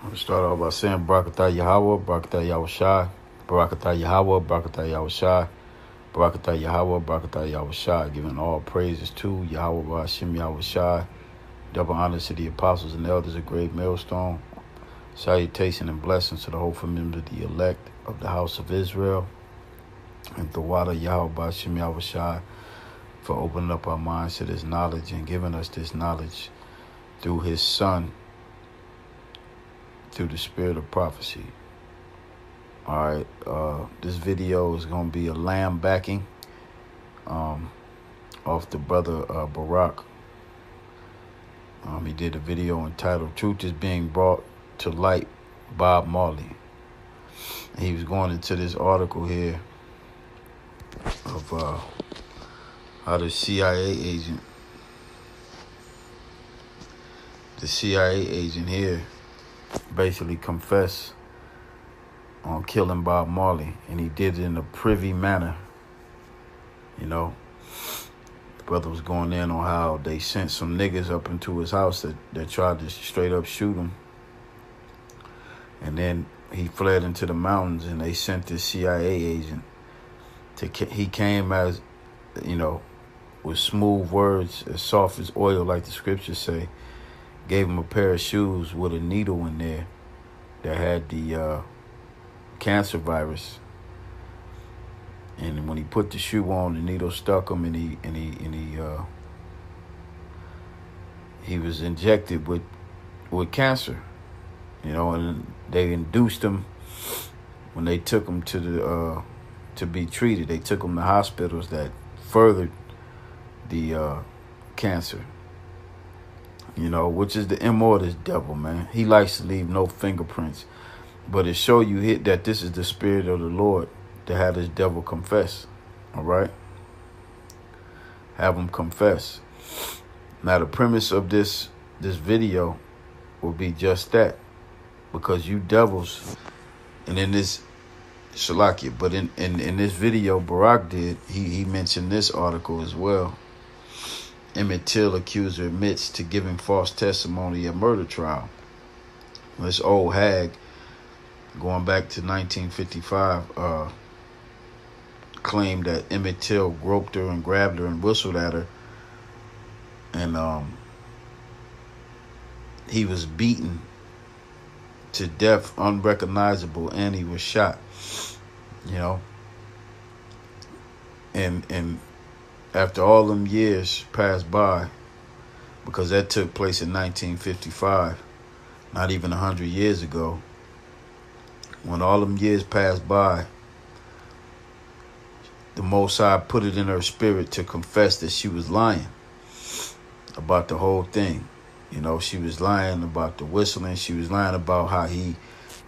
I'll start off by saying Barakatah Yahweh, Barakatah Yahushai, Barakatah Yahweh, Barakatah Yahushai, Barakatah Yahweh, Barakatah Yahushai, giving all praises to Yahweh Ba'ashem Yahushai, double honors to the apostles and elders of Great Millstone, salutation and blessings to the hopeful members of the elect of the house of Israel, and the water Yahweh Ba'ashem Yahushai for opening up our minds to this knowledge and giving us this knowledge through his Son, through the spirit of prophecy. All right, this video is going to be a lamb backing off the brother Barack. He did a video entitled "Truth is Being Brought to Light," Bob Marley. He was going into this article here of how the CIA agent here basically confessed on killing Bob Marley, and he did it in a privy manner. You know, the brother was going in on how they sent some niggas up into his house that tried to straight up shoot him, and then he fled into the mountains, and they sent this CIA agent he came as, you know, with smooth words, as soft as oil, like the scriptures say. Gave him a pair of shoes with a needle in there that had the cancer virus, and when he put the shoe on, the needle stuck him, and he was injected with cancer, you know. And they induced him when they took him to be treated. They took him to hospitals that furthered the cancer. You know, which is the MO of this devil, man. He likes to leave no fingerprints. But it show you that this is the spirit of the Lord to have this devil confess. All right? Have him confess. Now, the premise of this video will be just that. Because you devils, and in this, Shalakia, but in this video Barack did, he mentioned this article as well. Emmett Till accuser admits to giving false testimony at murder trial. This old hag, going back to 1955, claimed that Emmett Till groped her and grabbed her and whistled at her, and he was beaten to death, unrecognizable, and he was shot. You know, and after all them years passed by, because that took place in 1955, not even 100 years ago, when all them years passed by, the Most High put it in her spirit to confess that she was lying about the whole thing. You know, she was lying about the whistling. She was lying about how he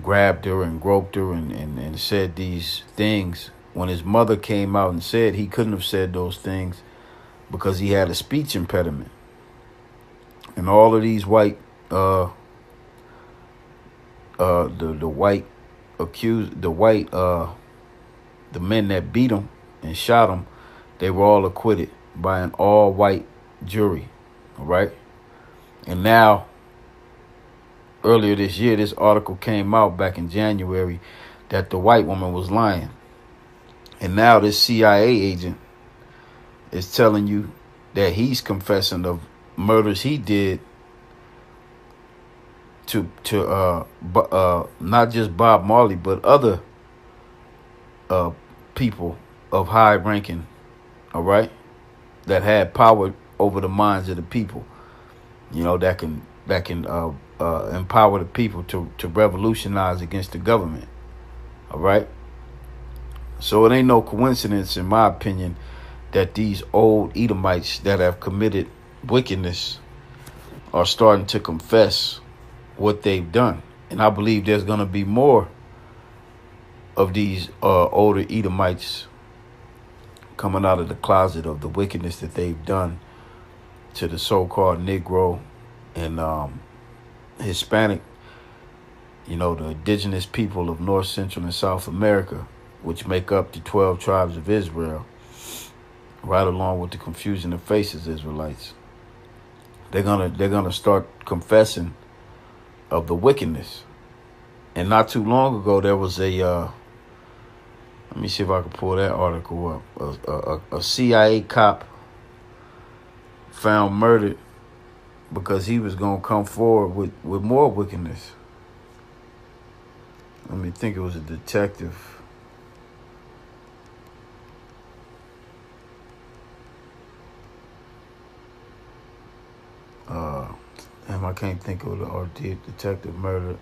grabbed her and groped her and said these things. When his mother came out and said he couldn't have said those things because he had a speech impediment. And all of these white, the men that beat him and shot him, they were all acquitted by an all-white jury. All right? And now, earlier this year, this article came out back in January that the white woman was lying. And now this CIA agent is telling you that he's confessing of murders he did to not just Bob Marley, but other people of high ranking, all right, that had power over the minds of the people, you know, that can empower the people to revolutionize against the government, all right? So it ain't no coincidence, in my opinion, that these old Edomites that have committed wickedness are starting to confess what they've done. And I believe there's going to be more of these older Edomites coming out of the closet of the wickedness that they've done to the so-called Negro and Hispanic, you know, the indigenous people of North, Central, and South America, which make up the 12 tribes of Israel, right along with the confusion of faces Israelites. They're gonna start confessing of the wickedness. And not too long ago, there was a, let me see if I can pull that article up. A CIA cop found murdered because he was going to come forward with more wickedness. Let me think, it was a detective. I can't think of the detective murdered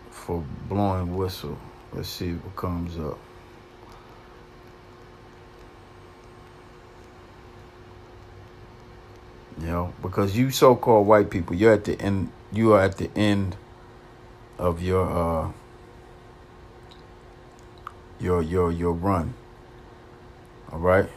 for blowing whistle. Let's see what comes up. You know, because you so-called white people, you're at the end. You are at the end of your run. All right.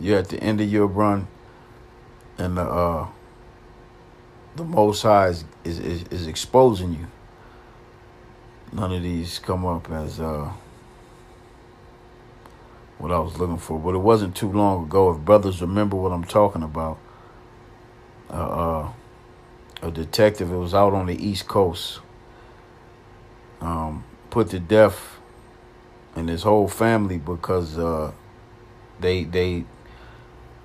You're at the end of your run, and the Most High is exposing you. None of these come up as what I was looking for, but it wasn't too long ago. If brothers remember what I'm talking about, a detective, it was out on the East Coast, put to death and his whole family because they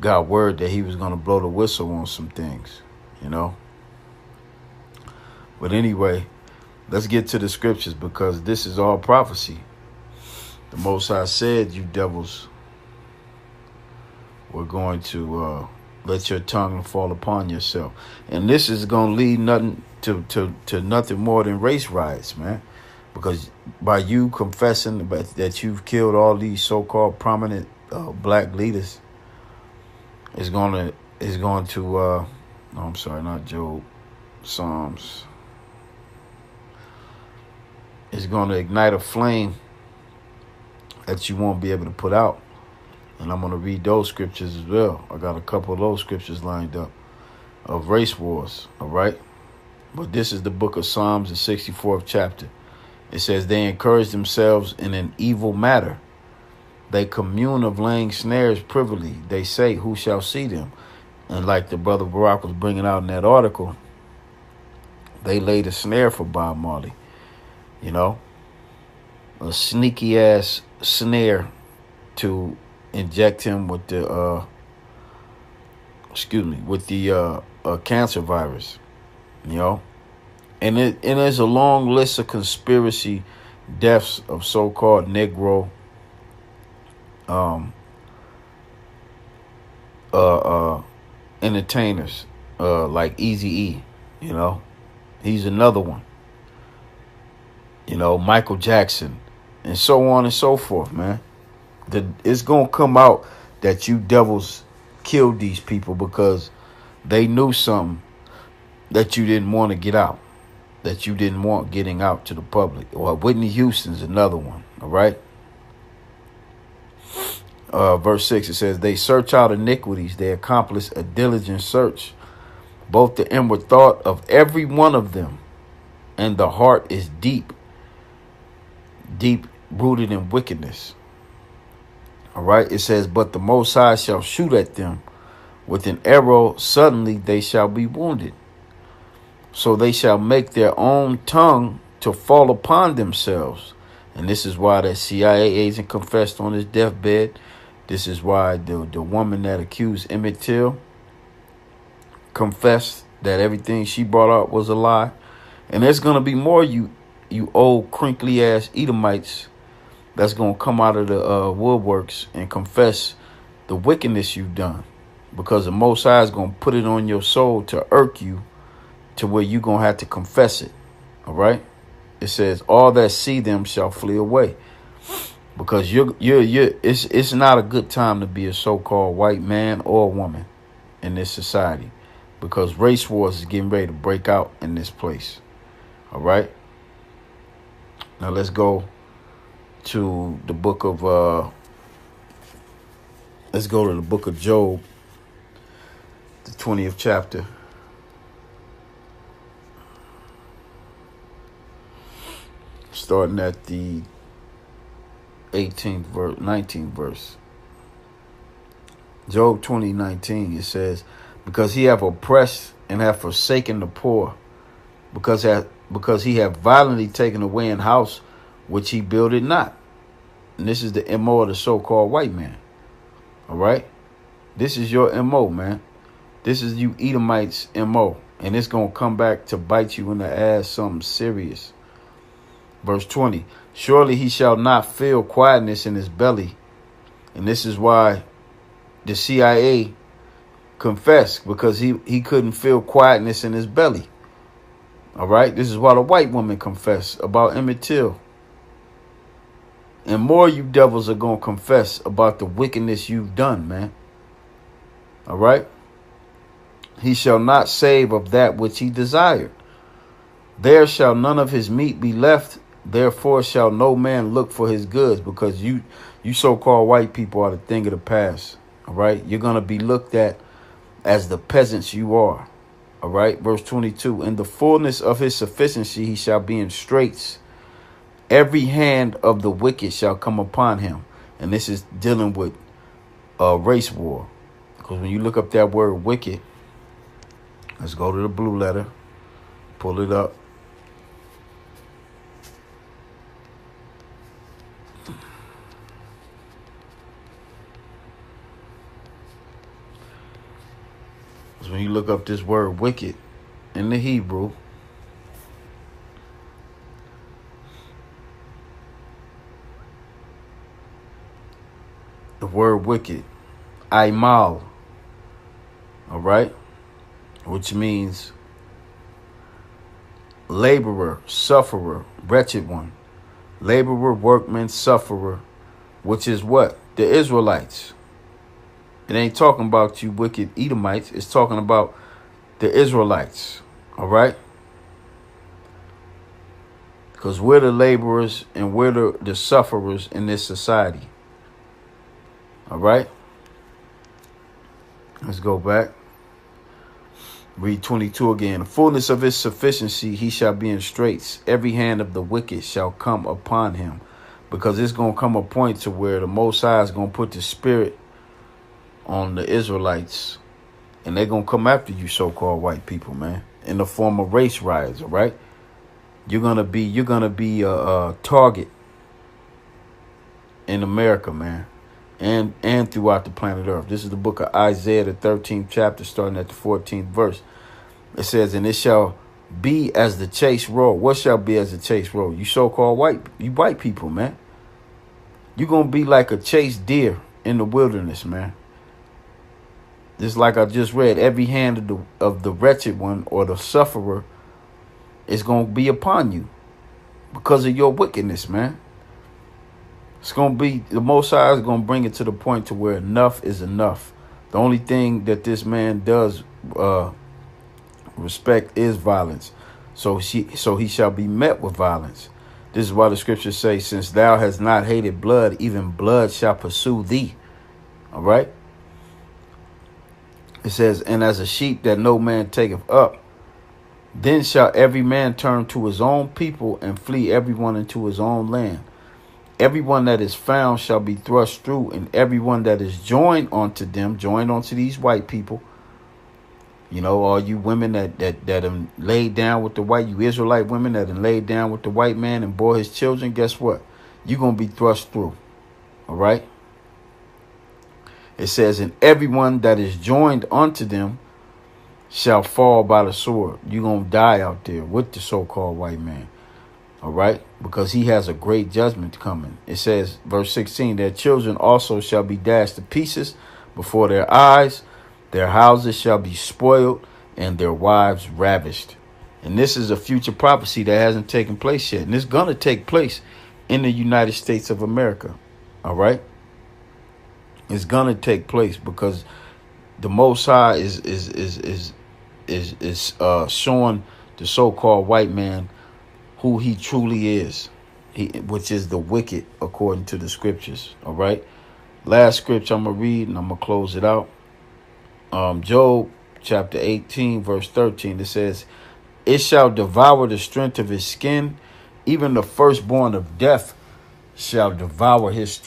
got word that he was going to blow the whistle on some things, you know. But anyway, let's get to the scriptures because this is all prophecy. The Most High said, you devils were going to let your tongue fall upon yourself. And this is going to lead nothing to nothing more than race riots, man. Because by you confessing that you've killed all these so-called prominent black leaders, is going to no, I'm sorry, not Job, Psalms. It's going to ignite a flame that you won't be able to put out. And I'm going to read those scriptures as well. I got a couple of those scriptures lined up of race wars, all right? But this is the book of Psalms, the 64th chapter. It says, they encourage themselves in an evil matter. They commune of laying snares privily. They say, who shall see them? And like the brother Barack was bringing out in that article, they laid a snare for Bob Marley. You know, a sneaky ass snare to inject him with the cancer virus. You know, and there's a long list of conspiracy deaths of so-called Negro entertainers, like Eazy-E. You know, he's another one. You know, Michael Jackson, and so on and so forth, man. It's going to come out that you devils killed these people because they knew something that you didn't want to get out, that you didn't want getting out to the public. Well, Whitney Houston's another one, all right? Verse 6, it says, they search out iniquities. They accomplish a diligent search, both the inward thought of every one of them, and the heart is deep rooted in wickedness. All right. It says, but the Most High shall shoot at them with an arrow. Suddenly they shall be wounded. So they shall make their own tongue to fall upon themselves. And this is why that CIA agent confessed on his deathbed. This is why the woman that accused Emmett Till confessed that everything she brought up was a lie. And there's going to be more you old crinkly ass Edomites that's going to come out of the woodworks and confess the wickedness you've done, because the Most High is going to put it on your soul to irk you to where you're going to have to confess it. All right. It says all that see them shall flee away, because it's not a good time to be a so-called white man or woman in this society, because race wars is getting ready to break out in this place. All right. Now let's go to the book of Job, the 20th chapter. Starting at the 19th verse. Job 20:19, it says, because he have oppressed and have forsaken the poor, because he have violently taken away an house which he builded not. And this is the MO of the so-called white man. All right? This is your MO, man. This is you Edomites' MO. And it's going to come back to bite you in the ass, something serious. Verse 20. Surely he shall not feel quietness in his belly. And this is why the CIA confessed, because he couldn't feel quietness in his belly. All right? This is why the white woman confessed about Emmett Till. And more you devils are going to confess about the wickedness you've done, man. All right? He shall not save of that which he desired. There shall none of his meat be left. Therefore shall no man look for his goods, because you so-called white people are the thing of the past. All right? You're going to be looked at as the peasants you are. All right? Verse 22. In the fullness of his sufficiency he shall be in straits. Every hand of the wicked shall come upon him. And this is dealing with race war. Because when you look up that word wicked, let's go to the blue letter. Pull it up. Because when you look up this word wicked in the Hebrew, the word wicked, aimal, all right, which means laborer, sufferer, wretched one. Laborer, workman, sufferer, which is what? The Israelites. It ain't talking about you wicked Edomites. It's talking about the Israelites, all right? Because we're the laborers and we're the sufferers in this society. All right? Let's go back. Read 22 again. The fullness of his sufficiency, he shall be in straits. Every hand of the wicked shall come upon him. Because it's going to come a point to where the Most High is going to put the spirit on the Israelites. And they're going to come after you so-called white people, man. In the form of race riots, all right? You're going to be a target in America, man. And throughout the planet Earth. This is the book of Isaiah, the 13th chapter, starting at the 14th verse. It says, and it shall be as the chase road. What shall be as the chase road? You so-called white people, man. You're going to be like a chased deer in the wilderness, man. Just like I just read, every hand of the wretched one or the sufferer is going to be upon you because of your wickedness, man. It's going to be, the Most High is going to bring it to the point to where enough is enough. The only thing that this man does respect is violence. So he shall be met with violence. This is why the scriptures say, since thou hast not hated blood, even blood shall pursue thee. All right? It says, and as a sheep that no man taketh up, then shall every man turn to his own people and flee everyone into his own land. Everyone that is found shall be thrust through, and everyone that is joined onto these white people. You know, all you women that laid down with the white, you Israelite women that laid down with the white man and bore his children, guess what? You're going to be thrust through. All right? It says, and everyone that is joined unto them shall fall by the sword. You're going to die out there with the so-called white man. All right? Because he has a great judgment coming. It says, verse 16, their children also shall be dashed to pieces before their eyes. Their houses shall be spoiled and their wives ravished. And this is a future prophecy that hasn't taken place yet. And it's going to take place in the United States of America. All right? It's going to take place because the Most High is showing the so-called white man who he truly is, which is the wicked according to the scriptures. All right. Last scripture I'm going to read and I'm going to close it out. Job chapter 18, verse 13. It says, it shall devour the strength of his skin. Even the firstborn of death shall devour his strength.